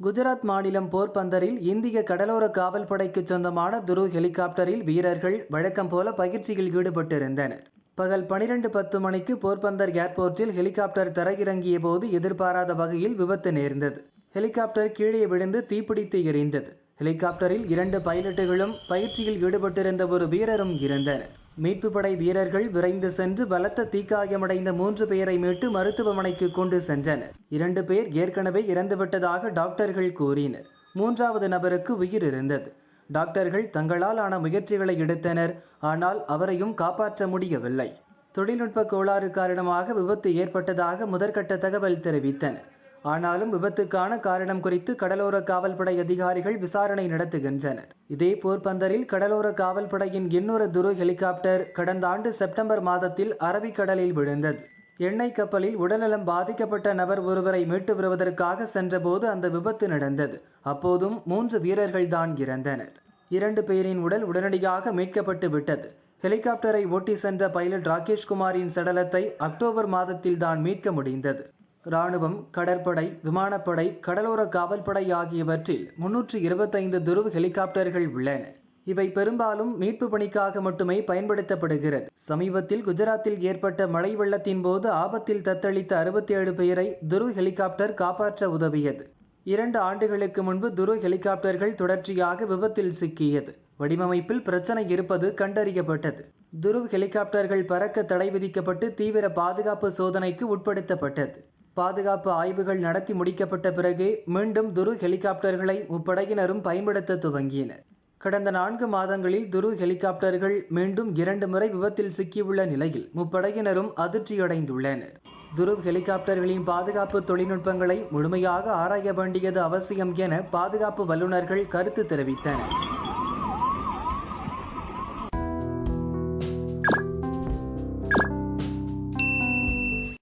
குஜராத் மாநிலம் போர்பந்தரில் இந்திய கடலோர காவல் படைக்கு சொந்தமான துரு ஹெலிகாப்டரில் வீரர்கள் வழக்கம் போல பயிற்சியில் ஈடுபட்டிருந்தனர். பகல் 12:10 மணிக்கு போர்பந்தர் ஏர்போர்ட்டில் ஹெலிகாப்டர் தரையிறங்கிய போது எதிர்பாராத வகையில் விபத்து நேர்ந்தது. ஹெலிகாப்டர் கீழே விழுந்து தீப்பிடித்து எரிந்தது. ஹெலிகாப்டரில் 2 பைலட்டுகளும் பயிற்சியில் ஈடுபட்டிருந்த ஒரு வீரரும் இருந்தனர். மீட்பு படை வீரர்கள் விரைந்து சென்று பலத்த தீக்காயமடைந்த 3 பேரை மீட்டு மருத்துவமனைக்கு கொண்டு சென்றனர். 2 பேர் ஏற்கனவே இறந்துவிட்டதாக டாக்டர்கள் கூறினர். 3வது நபருக்கு உயிர் இருந்தது. டாக்டர்கள் தங்களால் ஆன முயற்சிகளை எடுத்தனர். ஆனால் அவரையும் காப்பாற்ற முடியவில்லை. தொழில்நுட்ப கோளாறு காரணமாக விபத்து ஏற்பட்டதாக முதற்கட்ட தகவல் தெரிவித்தனர். ஆனாலும் விபத்துக்கான காரணம் குறித்து கடலோர காவல்படை அதிகாரிகள் விசாரணை நடத்துகின்றனர். இதே போர்பந்தரில் கடலோர காவல்படையின் இன்னொரு துரு ஹெலிகாப்டர் கடந்த ஆண்டு செப்டம்பர் மாதத்தில் அரபிக்கடலில் விழுந்தது. எண்ணெய் கப்பலில் உடல்நலம் பாதிக்கப்பட்ட நபர் ஒருவரை மீட்டு வருவதற்காக சென்றபோது அந்த விபத்து நடந்தது. அப்போதும் 3 வீரர்கள் தான் இறந்தனர். 2 பேரின் உடல் உடனடியாக மீட்கப்பட்டு விட்டது. ஹெலிகாப்டரை ஓட்டி சென்ற பைலட் ராகேஷ்குமாரின் சடலத்தை அக்டோபர் மாதத்தில் தான் மீட்க முடிந்தது. இராணுவம், கடற்படை, விமானப்படை, கடலோர காவல்படை ஆகியவற்றில் 325 துருவ ஹெலிகாப்டர்கள் உள்ளன. இவை பெரும்பாலும் மீட்பு பணிக்காக மட்டுமே பயன்படுத்தப்படுகிறது. சமீபத்தில் குஜராத்தில் ஏற்பட்ட மழை வெள்ளத்தின் போது ஆபத்தில் தத்தளித்த 67 பேரை துரு ஹெலிகாப்டர் காப்பாற்ற உதவியது. 2 ஆண்டுகளுக்கு முன்பு துரு ஹெலிகாப்டர்கள் தொடர்ச்சியாக விபத்தில் சிக்கியது. வடிவமைப்பில் பிரச்சனை இருப்பது கண்டறியப்பட்டது. துரு ஹெலிகாப்டர்கள் பறக்க தடை விதிக்கப்பட்டு தீவிர பாதுகாப்பு சோதனைக்கு உட்படுத்தப்பட்டது. பாதுகாப்பு ஆய்வுகள் நடத்தி முடிக்கப்பட்ட பிறகே மீண்டும் துரு ஹெலிகாப்டர்களை முப்படையினரும் பயன்படுத்த துவங்கினர். கடந்த 4 மாதங்களில் துரு ஹெலிகாப்டர்கள் மீண்டும் 2 முறை விபத்தில் சிக்கியுள்ள நிலையில் முப்படையினரும் அதிர்ச்சியடைந்துள்ளனர். துரு ஹெலிகாப்டர்களின் பாதுகாப்பு தொழில்நுட்பங்களை முழுமையாக ஆராய வேண்டியது அவசியம் என பாதுகாப்பு வல்லுநர்கள் கருத்து தெரிவித்தனர்.